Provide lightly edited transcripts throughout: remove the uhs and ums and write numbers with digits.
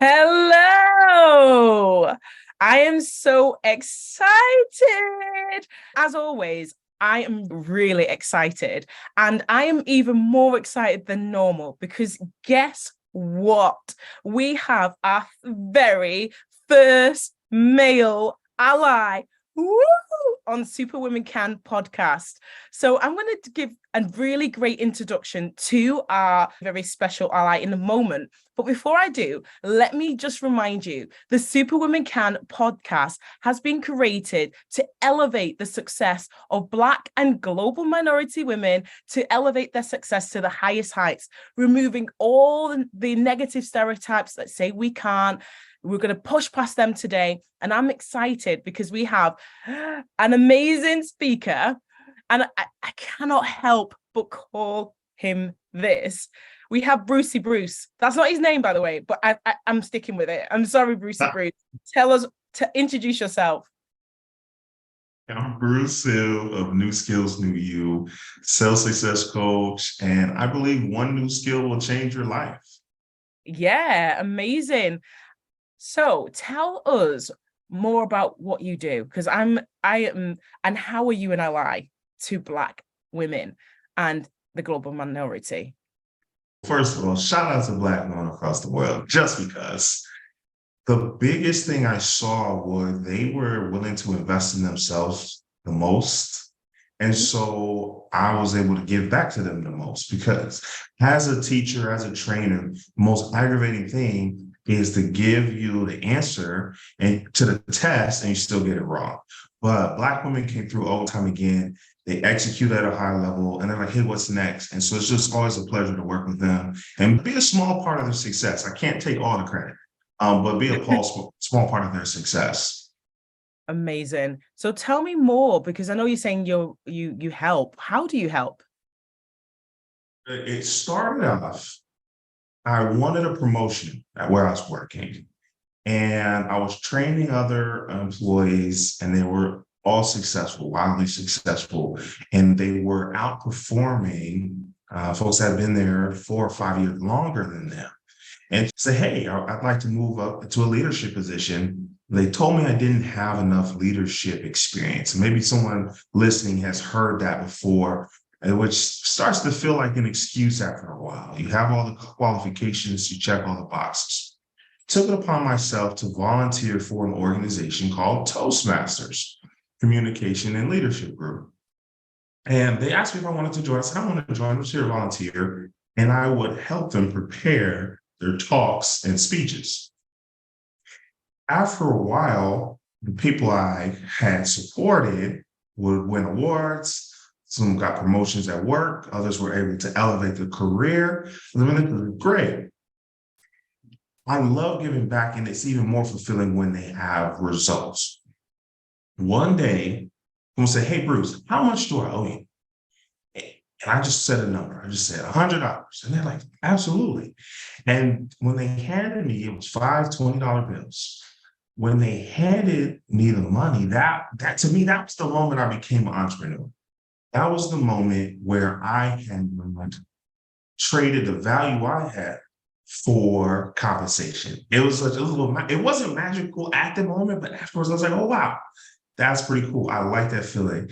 Hello! I am so excited. As always, I am really excited. And I am even more excited than normal because guess what? We have our very first male ally. Woo! On SuperWomenCan Podcast. So I'm going to give a really great introduction to our very special ally in a moment. But before I do, let me just remind you, the SuperWomenCan Podcast has been created to elevate the success of Black and global minority women, to elevate their success to the highest heights, removing all the negative stereotypes that say we can't. We're going to push past them today. And I'm excited because we have an amazing speaker. And I cannot help but call him this. We have Brucey Bruce. That's not his name, by the way, but I'm sticking with it. I'm sorry, Brucey Bruce. Tell us to introduce yourself. I'm Bruce Hill of New Skills, New You, sales success coach. And I believe one new skill will change your life. Yeah, amazing. So tell us more about what you do, because I am, and how are you an ally to Black women and the global minority? First of all, shout out to Black women across the world, just because the biggest thing I saw was they were willing to invest in themselves the most. And so I was able to give back to them the most, because as a teacher, as a trainer, the most aggravating thing is to give you the answer and to the test and you still get it wrong. But Black women came through all the time again. They execute at a high level and they're like, hey, what's next? And so it's just always a pleasure to work with them and be a small part of their success. I can't take all the credit, but be a small part of their success. Amazing. So tell me more, because I know you're saying you help. How do you help? It started off, I wanted a promotion at where I was working, and I was training other employees, and they were all successful, wildly successful, and they were outperforming folks that had been there 4 or 5 years longer than them. And say, hey, I'd like to move up to a leadership position. They told me I didn't have enough leadership experience. Maybe someone listening has heard that before, which starts to feel like an excuse after a while. You have all the qualifications, you check all the boxes. Took it upon myself to volunteer for an organization called Toastmasters, Communication and Leadership Group. And they asked me if I wanted to join. I said, I want to join, I'm here to volunteer, and I would help them prepare their talks and speeches. After a while, the people I had supported would win awards. Some got promotions at work. Others were able to elevate their career. And it was great. I love giving back, and it's even more fulfilling when they have results. One day, I'm going to say, hey, Bruce, how much do I owe you? And I just said a number. I just said $100. And they're like, absolutely. And when they handed me, it was $5 $20 bills. When they handed me the money, that to me, that was the moment I became an entrepreneur. That was the moment where I had traded the value I had for compensation. It was such a little, it wasn't magical at the moment, but afterwards I was like, oh, wow, that's pretty cool. I like that feeling.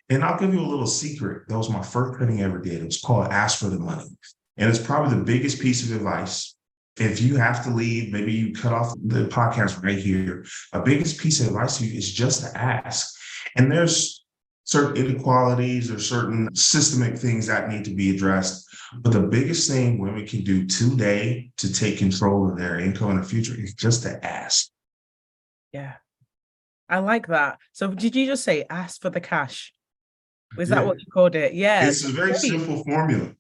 And I'll give you a little secret. That was my first training I ever did. It was called Ask for the Money. And it's probably the biggest piece of advice. If you have to leave, maybe you cut off the podcast right here. A biggest piece of advice to you is just to ask. And there's certain inequalities or certain systemic things that need to be addressed. But the biggest thing women can do today to take control of their income in the future is just to ask. Yeah, I like that. So did you just say ask for the cash? Was that what you called it? Yeah. It's a very simple formula.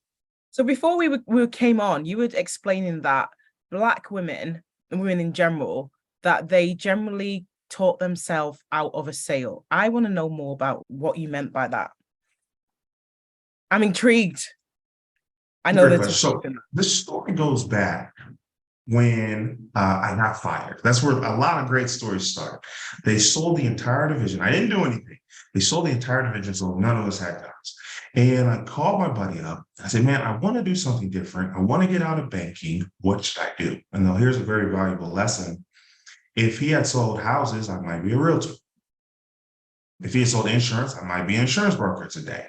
So before we came on, you were explaining that Black women and women in general, that they generally taught themselves out of a sale. I want to know more about what you meant by that. I'm intrigued. I know that. So the story goes back when I got fired. That's where a lot of great stories start. They sold the entire division. I didn't do anything. They sold the entire division, so none of us had jobs. And I called my buddy up. I said, man, I want to do something different. I want to get out of banking. What should I do? And now here's a very valuable lesson. If he had sold houses, I might be a realtor. If he had sold insurance, I might be an insurance broker today.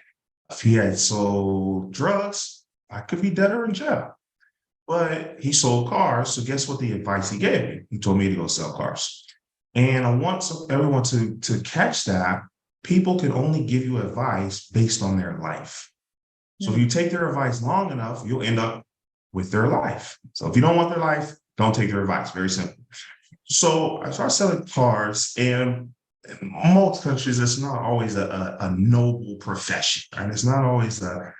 If he had sold drugs, I could be dead or in jail. But he sold cars. So guess what the advice he gave me? He told me to go sell cars. And I want everyone to catch that. People can only give you advice based on their life. So if you take their advice long enough, you'll end up with their life. So if you don't want their life, don't take their advice. Very simple. So I started selling cars, and in most countries, it's not always a noble profession, and it's not always a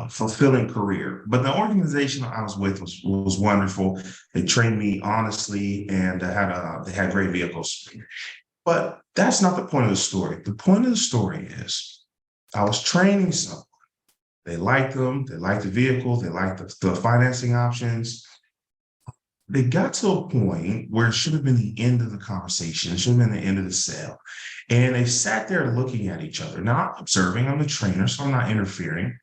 fulfilling career. But the organization I was with was wonderful. They trained me honestly, and they had great vehicles. But that's not the point of the story. The point of the story is I was training someone. They liked them. They liked the vehicle. They liked the financing options. They got to a point where it should have been the end of the conversation. It should have been the end of the sale. And they sat there looking at each other, not observing. I'm the trainer, so I'm not interfering.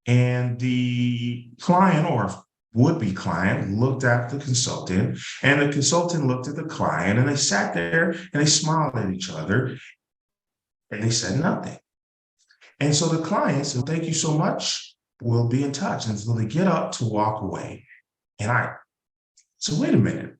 And the client or would-be client looked at the consultant, and the consultant looked at the client, and they sat there and they smiled at each other and they said nothing. And so the client said, thank you so much. We'll be in touch. And so they get up to walk away. And I said, wait a minute.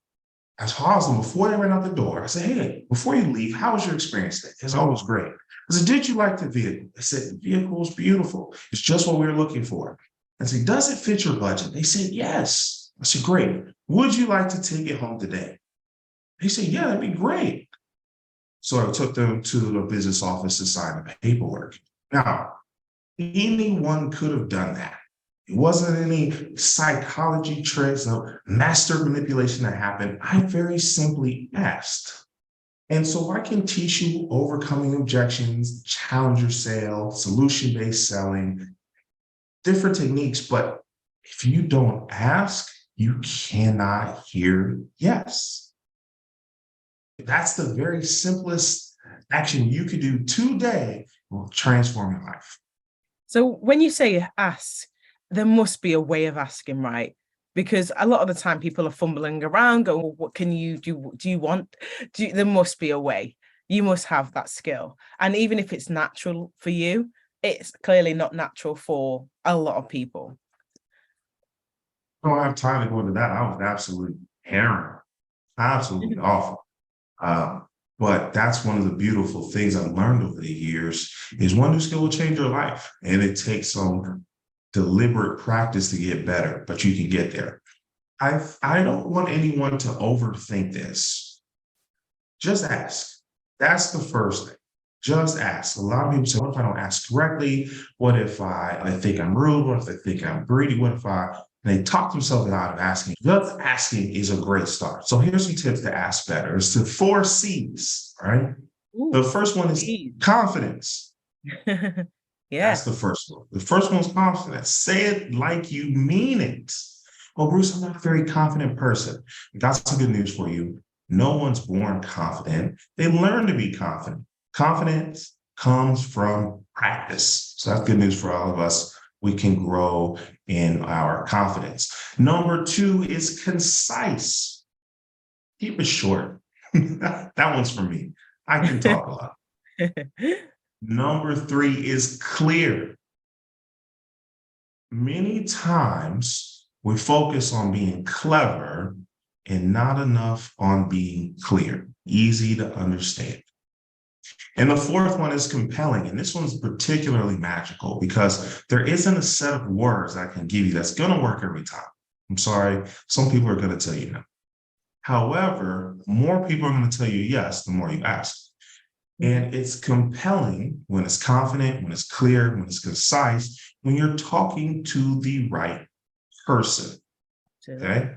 I paused them before they ran out the door. I said, hey, before you leave, how was your experience today? It's always great. I said, did you like the vehicle? I said, the vehicle is beautiful. It's just what we were looking for. I said, does it fit your budget? They said, yes. I said, great. Would you like to take it home today? They said, yeah, that'd be great. So I took them to the business office to sign the paperwork. Now, anyone could have done that. It wasn't any psychology tricks, no master manipulation that happened. I very simply asked. And so I can teach you overcoming objections, challenger sale, solution-based selling, different techniques. But if you don't ask, you cannot hear yes. That's the very simplest action you could do today will transform your life. So when you say ask, there must be a way of asking, right? Because a lot of the time people are fumbling around, going, well, what can you do? Do you want? There must be a way. You must have that skill. And even if it's natural for you, it's clearly not natural for a lot of people. I don't have time to go into that. I was absolutely harrowing, absolutely awful. But that's one of the beautiful things I've learned over the years is one new skill will change your life. And it takes some deliberate practice to get better, but you can get there. I don't want anyone to overthink this. Just ask. That's the first thing. Just ask. A lot of people say, what if I don't ask correctly? What if I think I'm rude? What if they think I'm greedy? What if they talk themselves out of asking? Just asking is a great start. So here's some tips to ask better. It's the 4 C's, right? Ooh, the first one is confidence. Yeah. That's the first one. The first one is confidence. Say it like you mean it. Well, Bruce, I'm not a very confident person. I got some good news for you. No one's born confident. They learn to be confident. Confidence comes from practice. So that's good news for all of us. We can grow in our confidence. Number 2 is concise. Keep it short. That one's for me. I can talk a lot. Number 3 is clear. Many times we focus on being clever and not enough on being clear, easy to understand. And the 4th one is compelling. And this one's particularly magical because there isn't a set of words I can give you that's going to work every time. I'm sorry. Some people are going to tell you no. However, the more people are going to tell you yes, the more you ask. And it's compelling when it's confident, when it's clear, when it's concise, when you're talking to the right person. Okay?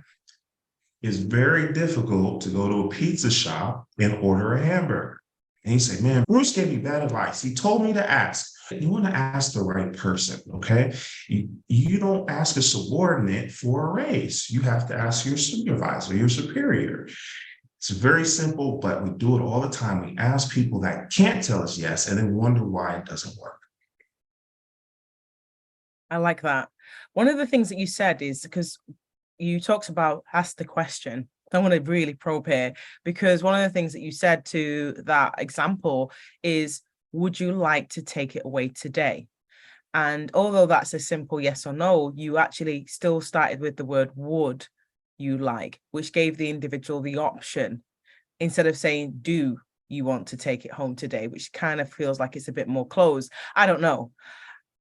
It's very difficult to go to a pizza shop and order a hamburger. And you say, man, Bruce gave me bad advice. He told me to ask. You want to ask the right person, okay? You don't ask a subordinate for a raise. You have to ask your supervisor, your superior. It's very simple, but we do it all the time. We ask people that can't tell us yes and then wonder why it doesn't work. I like that. One of the things that you said is because you talked about ask the question. I want to really probe here because one of the things that you said to that example is, would you like to take it away today? And although that's a simple yes or no, you actually still started with the word would you like, which gave the individual the option instead of saying, do you want to take it home today, which kind of feels like it's a bit more closed. I don't know.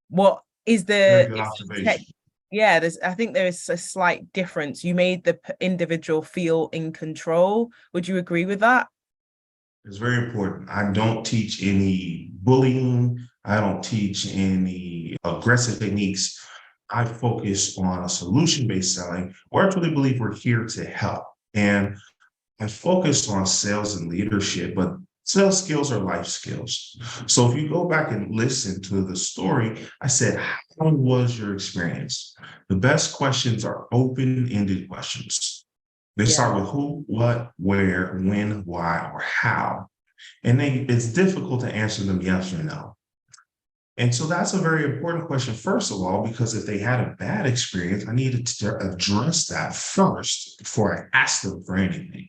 What is Very the good is observation. yeah, I think there is a slight difference. You made the individual feel in control. Would you agree with that? It's very important. I don't teach any bullying. I don't teach any aggressive techniques. I focus on a solution-based selling, where I truly believe we're here to help. And I focus on sales and leadership, but sales skills are life skills. So if you go back and listen to the story, I said, how was your experience? The best questions are open-ended questions. They Yeah. start with who, what, where, when, why, or how. And it's difficult to answer them yes or no. And so that's a very important question, first of all, because if they had a bad experience, I needed to address that first before I asked them for anything.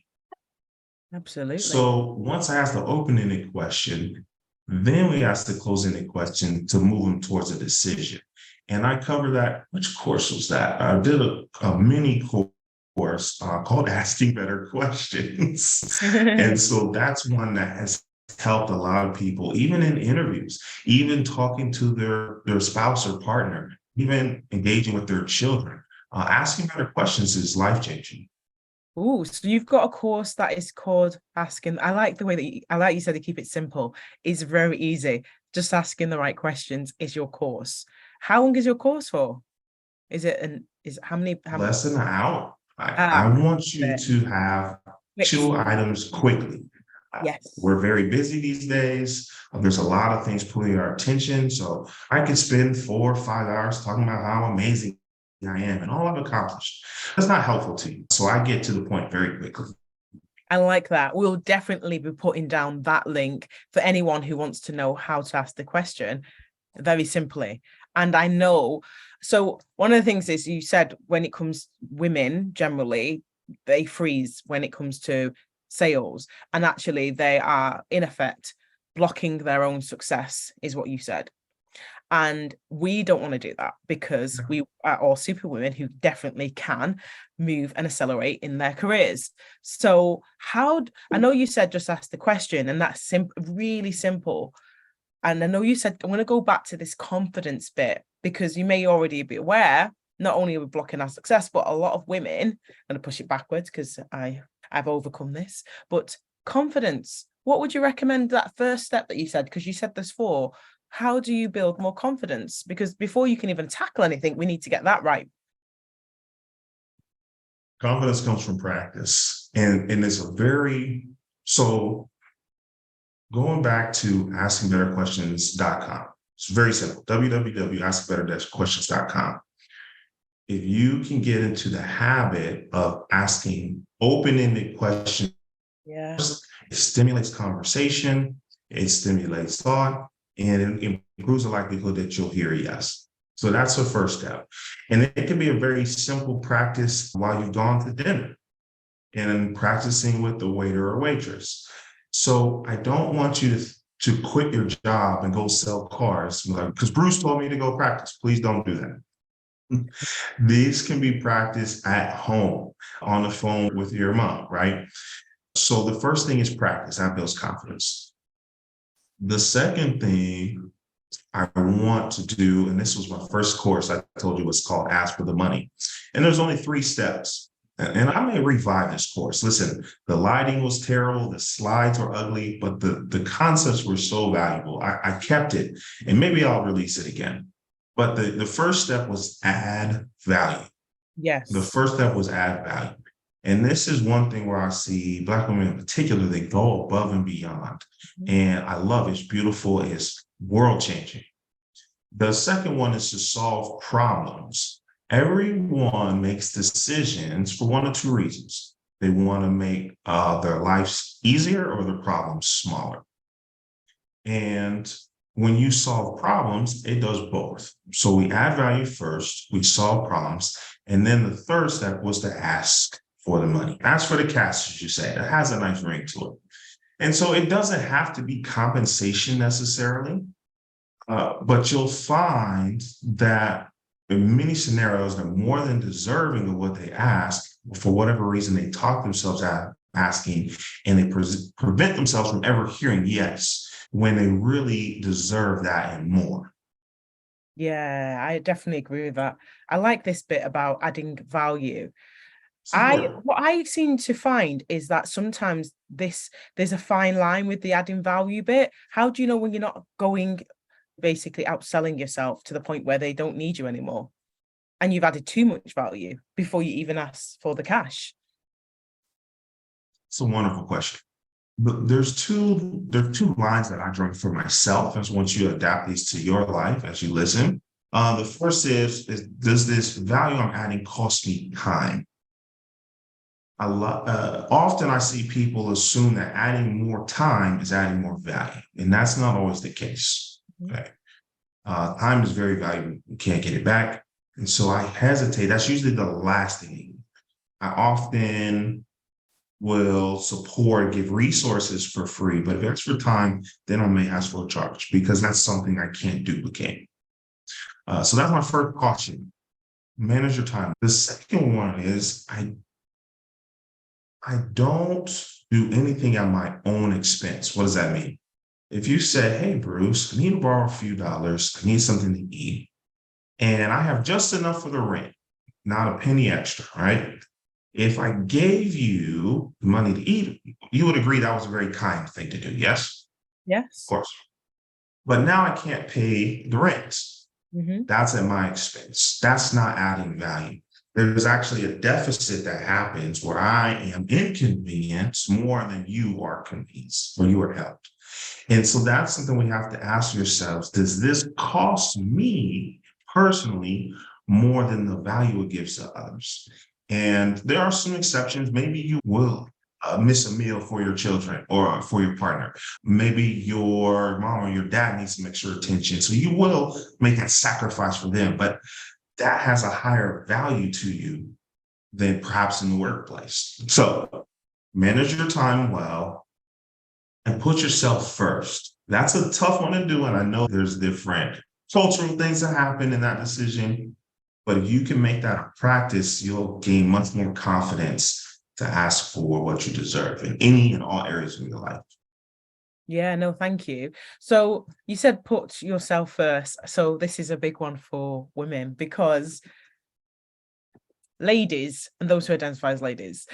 Absolutely. So once I asked the open-ended question, then we asked the closing-ended question to move them towards a decision. And I covered that. Which course was that? I did a mini course called Asking Better Questions. And so that's one that has helped a lot of people, even in interviews, even talking to their spouse or partner, even engaging with their children. Asking better questions is life-changing. Oh, so you've got a course that is called Asking. I like the way that I like you said to keep it simple. It's very easy. Just asking the right questions is your course. How long is your course for? Is it an is how many Less than an hour. I ah want you there. to have Quick. 2 items quickly. Yes. We're very busy these days. There's a lot of things pulling our attention. So I could spend 4 or 5 hours talking about how amazing I am and all I've accomplished. That's not helpful to you. So I get to the point very quickly. I like that. We'll definitely be putting down that link for anyone who wants to know how to ask the question very simply. And I know, so one of the things is you said when it comes women generally, they freeze when it comes to sales. And actually they are in effect blocking their own success, is what you said. And we don't want to do that because we are all superwomen who definitely can move and accelerate in their careers. So, I know you said just ask the question, and that's really simple. And I know you said, I'm going to go back to this confidence bit because you may already be aware, not only are we blocking our success, but a lot of women, I'm going to push it backwards because I've overcome this, but confidence. What would you recommend that first step that you said? Because you said there's 4. How do you build more confidence? Because before you can even tackle anything, we need to get that right. Confidence comes from practice. And it's a very, so going back to askingbetterquestions.com, it's very simple, www.askbetter-questions.com. If you can get into the habit of asking open-ended questions, Yeah. it stimulates conversation, it stimulates thought, and it improves the likelihood that you'll hear a yes. So that's the first step. And it can be a very simple practice while you've gone to dinner and practicing with the waiter or waitress. So I don't want you to quit your job and go sell cars because Bruce told me to go practice. Please don't do that. These can be practiced at home on the phone with your mom, right? So the first thing is practice. That builds confidence. The second thing I want to do, and this was my first course I told you was called Ask for the Money. And there's only 3 steps. And I may revive this course. Listen, the lighting was terrible, the slides were ugly, but the concepts were so valuable. I kept it, and maybe I'll release it again. But the first step was add value. The Yes. first step was add value. And this is one thing where I see Black women in particular, they go above and beyond. And I love it. It's beautiful. It's world changing. The second one is to solve problems. Everyone makes decisions for 1 or 2 reasons. They want to make their lives easier or their problems smaller. And when you solve problems, it does both. So we add value first, we solve problems, and then the third step was to ask for the money. Ask for the cash, as you say. It has a nice ring to it. And so it doesn't have to be compensation necessarily, but you'll find that in many scenarios, they're more than deserving of what they ask. For whatever reason, they talk themselves out of asking, and they prevent themselves from ever hearing yes when they really deserve that and more. Yeah, I definitely agree with that. I like this bit about adding value. Support. What I seem to find is that sometimes there's a fine line with the adding value bit. How do you know when you're not going basically outselling yourself to the point where they don't need you anymore and you've added too much value before you even ask for the cash? It's a wonderful question. But there are two lines that I draw for myself as once you adapt these to your life as you listen. The first is does this value I'm adding cost me time? Often I see people assume that adding more time is adding more value, and that's not always the case. Okay. Time is very valuable. You can't get it back. And so I hesitate. That's usually the last thing. I often will support, give resources for free, but if it's for time, then I may ask for a charge because that's something I can't duplicate. So that's my first caution. Manage your time. The second one is I don't do anything at my own expense. What does that mean? If you say, hey, Bruce, I need to borrow a few dollars, I need something to eat, and I have just enough for the rent, not a penny extra, right? If I gave you money to eat, you would agree that was a very kind thing to do, yes? Yes. Of course. But now I can't pay the rent. Mm-hmm. That's at my expense. That's not adding value. There's actually a deficit that happens where I am inconvenienced more than you are convenienced or you are helped. And so that's something we have to ask yourselves. Does this cost me personally more than the value it gives to others? And there are some exceptions. Maybe you will miss a meal for your children or for your partner. Maybe your mom or your dad needs some extra attention. So you will make that sacrifice for them. But that has a higher value to you than perhaps in the workplace. So manage your time well and put yourself first. That's a tough one to do. And I know there's different cultural things that happen in that decision. But if you can make that a practice, you'll gain much more confidence to ask for what you deserve in any and all areas of your life. Yeah, no, thank you. So you said put yourself first. So this is a big one for women because ladies and those who identify as ladies,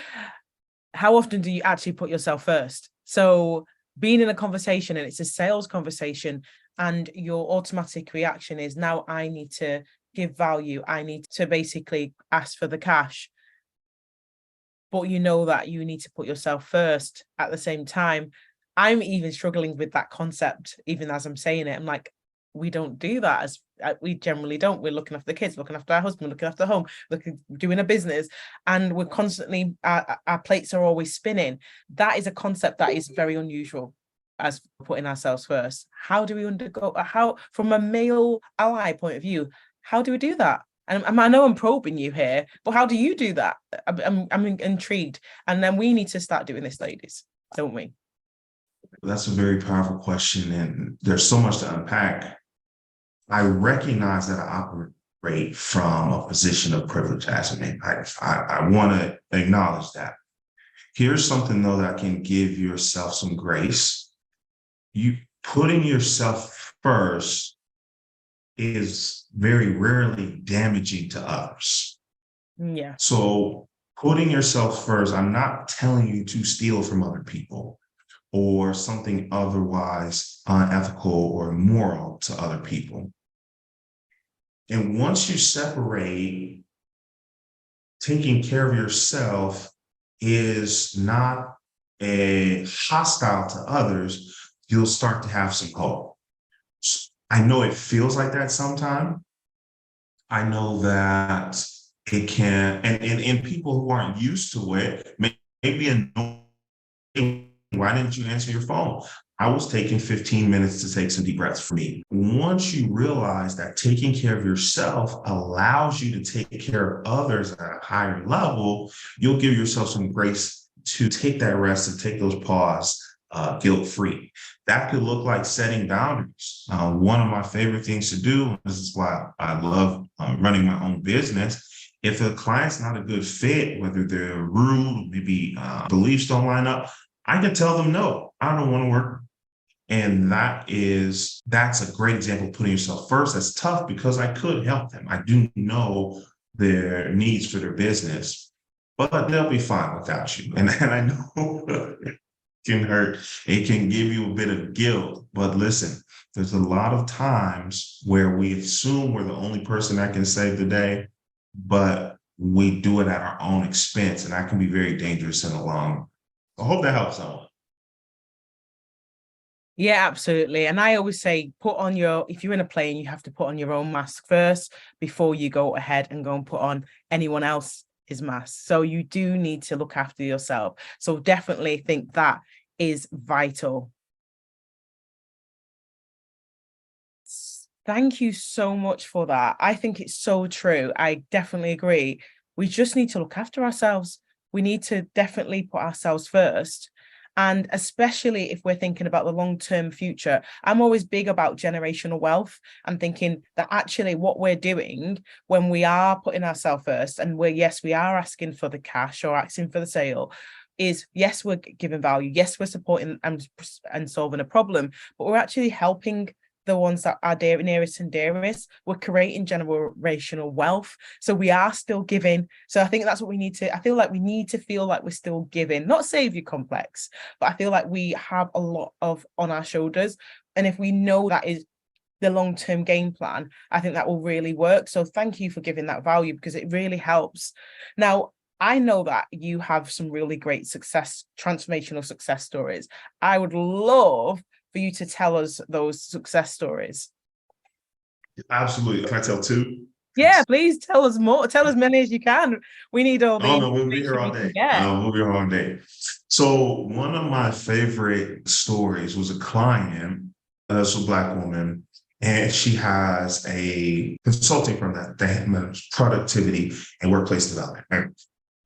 how often do you actually put yourself first? So being in a conversation and it's a sales conversation and your automatic reaction is now I need to give value. I need to basically ask for the cash. But you know that you need to put yourself first at the same time. I'm even struggling with that concept, even as I'm saying it. I'm like, we don't do that as we generally don't. We're looking after the kids, looking after our husband, looking after home, doing a business, and we're constantly our plates are always spinning. That is a concept that is very unusual as putting ourselves first. How do we undergo? How, from a male ally point of view, how do we do that? And I know I'm probing you here, but how do you do that? I'm intrigued, and then we need to start doing this, ladies, don't we? That's a very powerful question, and there's so much to unpack. I recognize that I operate from a position of privilege as a man. I want to acknowledge that. Here's something, though, that can give yourself some grace. You putting yourself first is very rarely damaging to others. Yeah. So putting yourself first, I'm not telling you to steal from other people or something otherwise unethical or immoral to other people. And once you separate, taking care of yourself is not a hostile to others, you'll start to have some hope. I know it feels like that sometimes. I know that it can, and people who aren't used to it, maybe annoying. Why didn't you answer your phone? I was taking 15 minutes to take some deep breaths for me. Once you realize that taking care of yourself allows you to take care of others at a higher level, you'll give yourself some grace to take that rest and take those pause guilt-free. That could look like setting boundaries. One of my favorite things to do, this is why I love running my own business. If a client's not a good fit, whether they're rude, maybe beliefs don't line up, I can tell them, no, I don't want to work. And that's a great example of putting yourself first. That's tough because I could help them. I do know their needs for their business, but they'll be fine without you. And I know it can hurt. It can give you a bit of guilt. But listen, there's a lot of times where we assume we're the only person that can save the day, but we do it at our own expense. And that can be very dangerous in the long run. I hope that helps someone. Yeah, absolutely. And I always say, if you're in a plane, you have to put on your own mask first before you go ahead and go and put on anyone else's mask. So you do need to look after yourself. So definitely think that is vital. Thank you so much for that. I think it's so true. I definitely agree. We just need to look after ourselves. We need to definitely put ourselves first. And especially if we're thinking about the long-term future, I'm always big about generational wealth and thinking that actually what we're doing when we are putting ourselves first and we are asking for the cash or asking for the sale is, yes, we're giving value. Yes, we're supporting and solving a problem, but we're actually helping the ones that are nearest and dearest. We're creating generational wealth. So we are still giving. So I think that's what I feel like we need to feel like we're still giving, not savior complex, but I feel like we have a lot on our shoulders. And if we know that is the long-term game plan, I think that will really work. So thank you for giving that value because it really helps. Now, I know that you have some really great transformational success stories. I would love for you to tell us those success stories. Absolutely. Can I tell two? Yeah, please tell us more. Tell as many as you can. We need all the no, we'll be here all day. We'll be here all day. So one of my favorite stories was a client, that's a Black woman, and she has a consulting firm that manages productivity and workplace development. Right?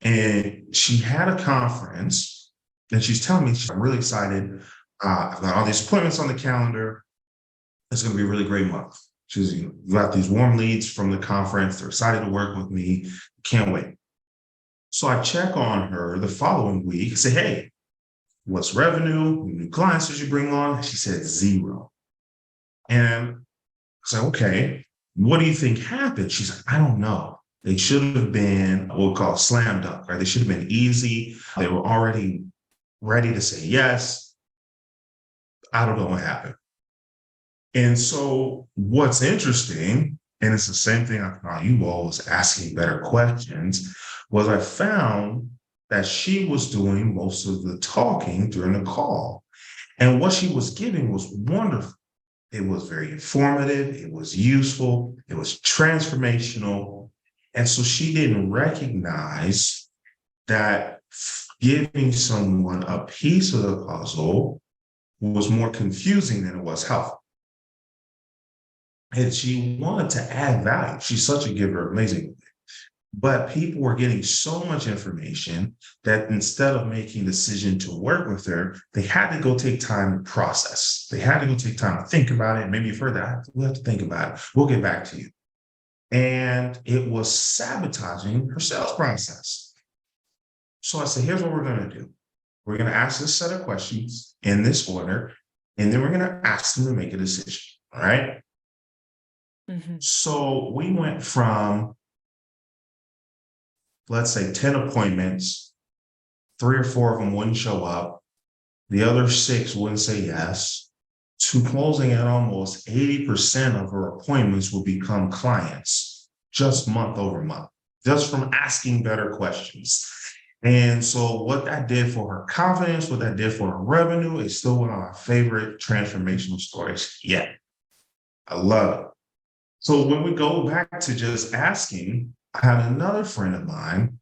And she had a conference, and she's telling me I'm really excited. I've got all these appointments on the calendar. It's going to be a really great month. She's got these warm leads from the conference. They're excited to work with me. Can't wait. So I check on her the following week and say, hey, what's revenue? New clients did you bring on? She said 0. And I said, okay, what do you think happened? She's like, I don't know. They should have been what we call slam dunk, right? They should have been easy. They were already ready to say yes. I don't know what happened. And so what's interesting, and it's the same thing I thought you all was asking better questions, was I found that she was doing most of the talking during the call. And what she was giving was wonderful. It was very informative. It was useful. It was transformational. And so she didn't recognize that giving someone a piece of the puzzle was more confusing than it was helpful. And she wanted to add value. She's such a giver, amazing. But people were getting so much information that instead of making a decision to work with her, they had to go take time to process. They had to go take time to think about it. Maybe you've heard that. We'll have to think about it. We'll get back to you. And it was sabotaging her sales process. So I said, here's what we're going to do. We're going to ask this set of questions in this order, and then we're going to ask them to make a decision. All right. Mm-hmm. So we went from, let's say, 10 appointments, 3 or 4 of them wouldn't show up. The other 6 wouldn't say yes, to closing at almost 80% of her appointments will become clients just month over month, just from asking better questions. And so what that did for her confidence, what that did for her revenue, is still one of my favorite transformational stories yet. I love it. So when we go back to just asking, I had another friend of mine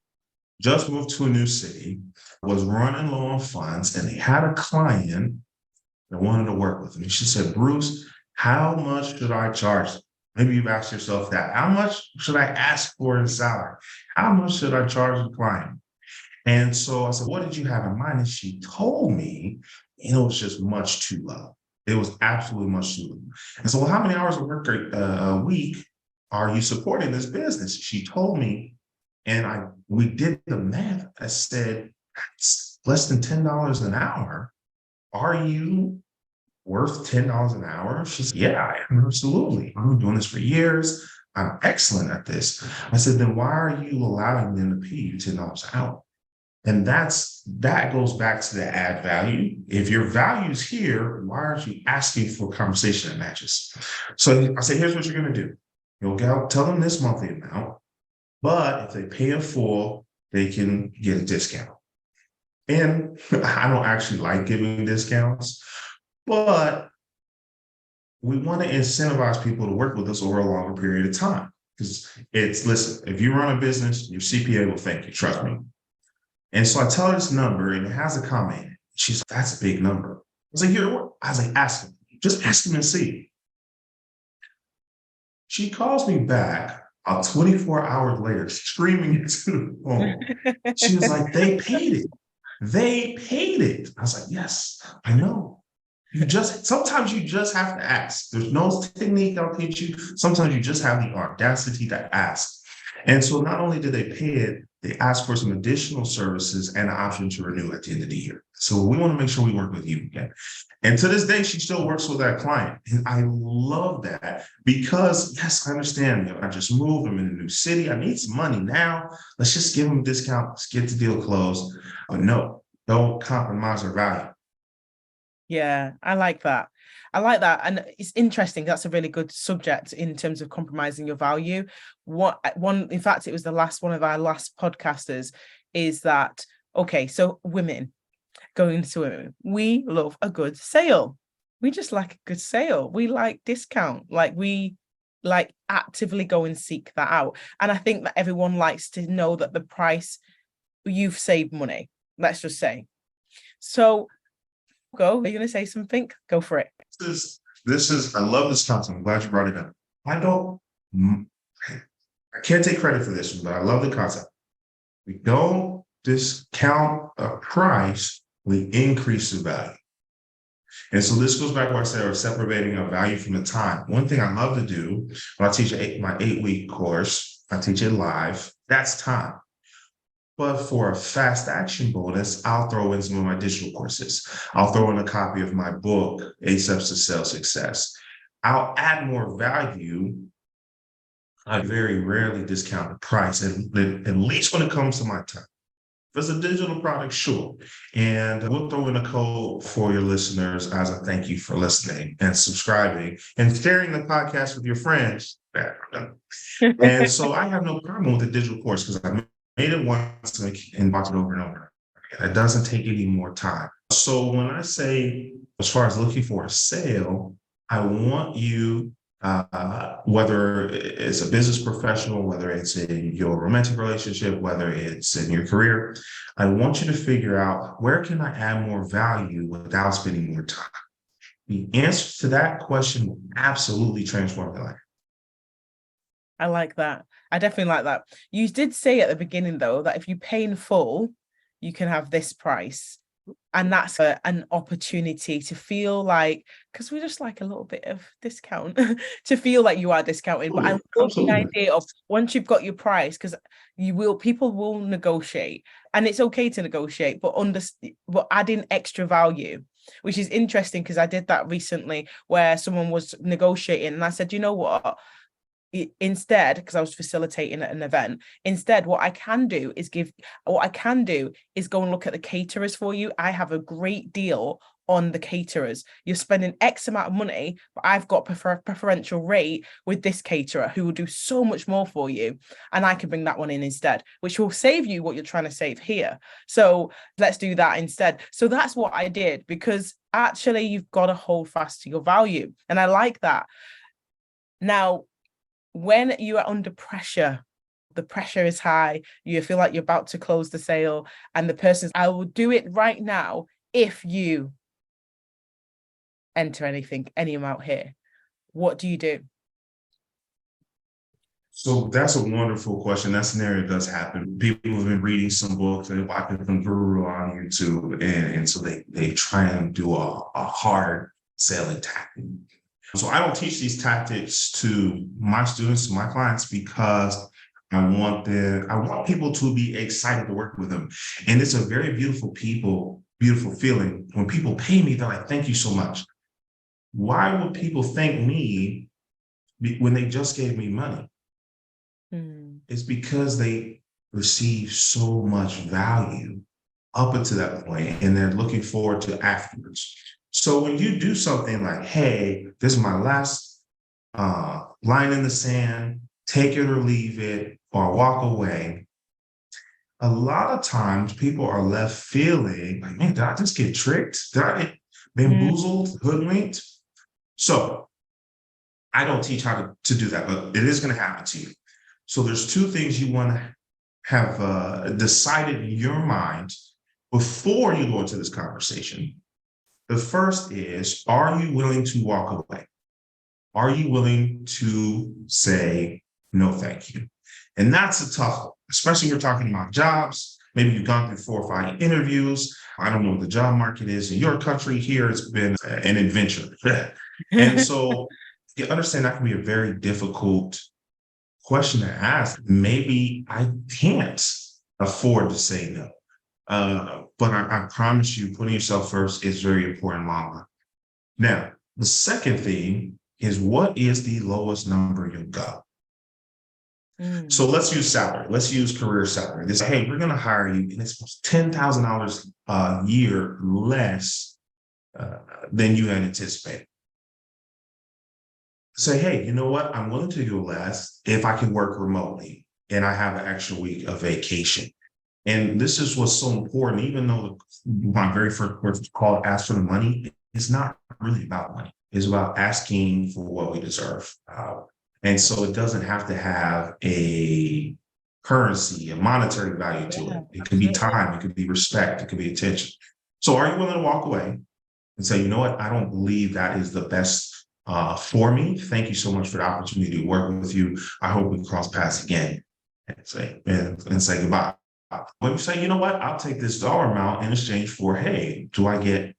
just moved to a new city, was running low on funds, and they had a client that wanted to work with me. She said, Bruce, how much should I charge? Maybe you've asked yourself that. How much should I ask for in salary? How much should I charge the client? And so I said, what did you have in mind? And she told me, it was just much too low. It was absolutely much too low. And so, well, how many hours of work a week are you supporting this business? She told me, and we did the math. I said, it's less than $10 an hour. Are you worth $10 an hour? She said, yeah, I am, absolutely. I've been doing this for years. I'm excellent at this. I said, then why are you allowing them to pay you $10 an hour? And that goes back to the add value. If your value's here, why aren't you asking for conversation that matches? So I say, here's what you're going to do. You'll go tell them this monthly amount, but if they pay in full, they can get a discount. And I don't actually like giving discounts, but we want to incentivize people to work with us over a longer period of time. Because listen, if you run a business, your CPA will thank you, trust me. And so I tell her this number and it has a comment. She's like, that's a big number. I was like, ask him. Just ask him and see. She calls me back about 24 hours later, screaming into the phone. She was like, they paid it. They paid it. I was like, yes, I know. Sometimes you just have to ask. There's no technique that'll teach you. Sometimes you just have the audacity to ask. And so not only did they pay it, they asked for some additional services and an option to renew at the end of the year. So we want to make sure we work with you again. And to this day, she still works with that client. And I love that because, yes, I understand. I just moved. I'm in a new city. I need some money now. Let's just give them a discount. Let's get the deal closed. But no, don't compromise our value. Yeah, I like that. And it's interesting. That's a really good subject in terms of compromising your value. In fact, it was the last one of our last podcasters is that, okay, so women going to women, we love a good sale. We just like a good sale. We like discount. Like we like actively go and seek that out. And I think that everyone likes to know that the price you've saved money, let's just say. So go. Are you going to say something? Go for it. I love this concept. I'm glad you brought it up. I can't take credit for this one, but I love the concept. We don't discount a price, we increase the value. And so this goes back to what I said, we're separating our value from the time. One thing I love to do when I teach my 8-week course, I teach it live, that's time. But for a fast action bonus, I'll throw in some of my digital courses. I'll throw in a copy of my book, 8 Steps to Sales Success. I'll add more value. I very rarely discount the price, at least when it comes to my time. If it's a digital product, sure. And we'll throw in a code for your listeners as a thank you for listening and subscribing and sharing the podcast with your friends. And so I have no problem with the digital course because I made it once and bought it over and over. It doesn't take any more time. So when I say, as far as looking for a sale, I want you, whether it's a business professional, whether it's in your romantic relationship, whether it's in your career, I want you to figure out where can I add more value without spending more time? The answer to that question will absolutely transform your life. I like that. I definitely like that. You did say at the beginning, though, that if you pay in full, you can have this price. And that's an opportunity to feel like, because we just like a little bit of discount, to feel like you are discounting. But I love the idea of once you've got your price, because people will negotiate, and it's okay to negotiate, but adding extra value, which is interesting because I did that recently where someone was negotiating, and I said, you know what? Instead, because I was facilitating at an event, what I can do is go and look at the caterers for you. I have a great deal on the caterers. You're spending X amount of money, but I've got preferential rate with this caterer who will do so much more for you. And I can bring that one in instead, which will save you what you're trying to save here. So let's do that instead. So that's what I did, because actually you've got to hold fast to your value. And I like that. Now, when you are under pressure, the pressure is high, you feel like you're about to close the sale, and the person's, I will do it right now if you. enter anything, any amount here. What do you do? So that's a wonderful question. That scenario does happen. People have been reading some books and watching some guru on YouTube, and so they try and do a hard selling tactic. So I don't teach these tactics to my students, to my clients, because I want people to be excited to work with them. And it's a very beautiful feeling. When people pay me, they're like, thank you so much. Why would people thank me when they just gave me money? It's because they receive so much value up until that point, and they're looking forward to afterwards. So when you do something like, hey, this is my last line in the sand, take it or leave it, or walk away, a lot of times people are left feeling like, man, did I just get tricked? Did I get bamboozled, hoodwinked? So I don't teach how to do that, but it is going to happen to you. So there's two things you want to have decided in your mind before you go into this conversation. The first is, are you willing to walk away? Are you willing to say, no, thank you? And that's a tough one, especially when we're talking about jobs. Maybe you've gone through 4 or 5 interviews. I don't know what the job market is in your country. Here, it's been an adventure. And so you understand that can be a very difficult question to ask. Maybe I can't afford to say no. But I promise you, putting yourself first is very important long run. Now, the second thing is, what is the lowest number you'll go? So let's use salary. Let's use career salary. This, hey, we're going to hire you, and it's $10,000 a year less than you had anticipated. Say, hey, you know what? I'm willing to go less if I can work remotely and I have an extra week of vacation. And this is what's so important, even though my very first course was called Ask for the Money, it's not really about money. It's about asking for what we deserve. And so it doesn't have to have a currency, a monetary value to it. It could be time, it could be respect, it could be attention. So are you willing to walk away and say, you know what? I don't believe that is the best for me. Thank you so much for the opportunity to work with you. I hope we cross paths again and say goodbye. When you say, you know what, I'll take this dollar amount in exchange for, hey, do I get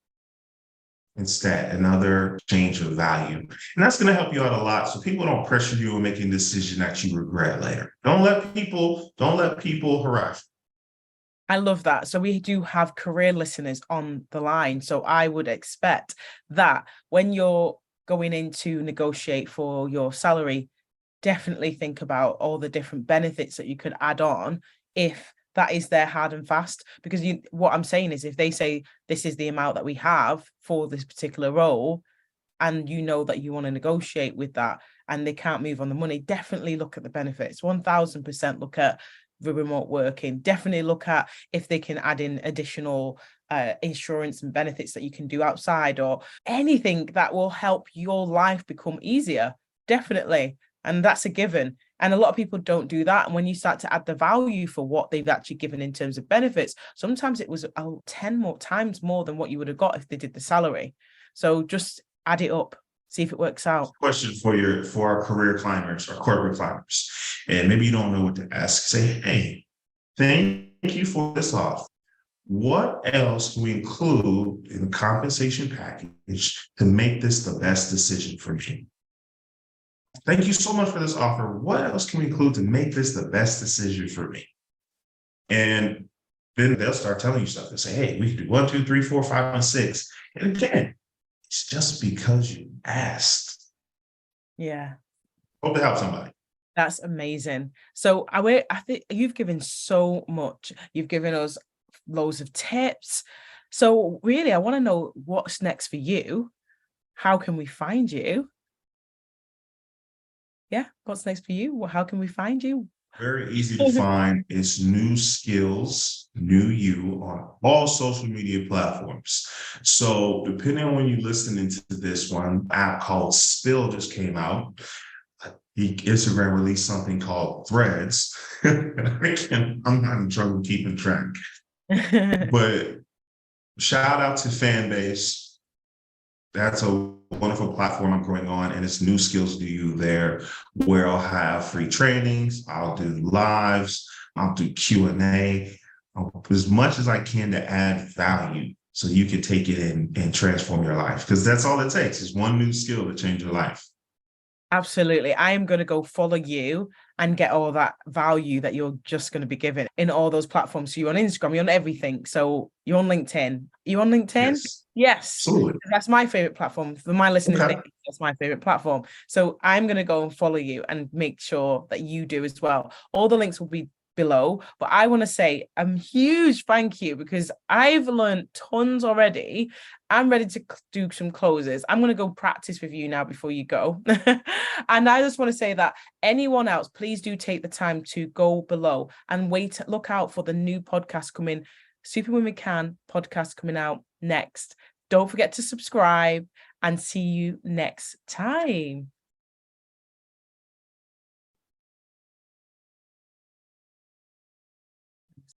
instead another change of value? And that's going to help you out a lot. So people don't pressure you in making a decision that you regret later. Don't let people harass. I love that. So we do have career listeners on the line. So I would expect that when you're going in to negotiate for your salary, definitely think about all the different benefits that you could add on if that is their hard and fast. Because what I'm saying is, if they say this is the amount that we have for this particular role, and you know that you want to negotiate with that and they can't move on the money, definitely look at the benefits. 1000% look at the remote working. Definitely look at if they can add in additional insurance and benefits that you can do outside, or anything that will help your life become easier. Definitely. And that's a given. And a lot of people don't do that. And when you start to add the value for what they've actually given in terms of benefits, sometimes it was 10 more times more than what you would have got if they did the salary. So just add it up, see if it works out. Question for our career climbers or corporate climbers, and maybe you don't know what to ask. Say, hey, thank you for this offer. What else can we include in the compensation package to make this the best decision for me? Thank you so much for this offer. What else can we include to make this the best decision for me? And then they'll start telling you stuff and say, hey, we can do 1, 2, 3, 4, 5, and 6. And again, it's just because you asked. Yeah. Hope to help somebody. That's amazing. So I think you've given so much. You've given us loads of tips. So really, I want to know what's next for you. How can we find you? Yeah, what's next for you? How can we find you? Very easy to find. It's New Skills, New You on all social media platforms. So depending on when you listen into this one, app called Spill just came out. Instagram released something called Threads. I'm not in trouble keeping track. But shout out to fan base. That's a wonderful platform I'm going on, and it's New Skills Do You there, where I'll have free trainings, I'll do lives, I'll do Q&A, as much as I can to add value so you can take it in and transform your life. Because that's all it takes is one new skill to change your life. Absolutely. I am going to go follow you and get all that value that you're just going to be given in all those platforms. So you're on Instagram, you're on everything. So you're on LinkedIn. You on LinkedIn? Yes, Yes. absolutely. That's my favorite platform. For my listeners, Okay. that's my favorite platform. So I'm going to go and follow you and make sure that you do as well. All the links will be below, but I want to say a huge thank you because I've learned tons already. I'm ready to do some closes. I'm going to go practice with you now before you go. And I just want to say that anyone else, please do take the time to go below and look out for the new podcast coming. SuperWomenCan podcast coming out next. Don't forget to subscribe and see you next time.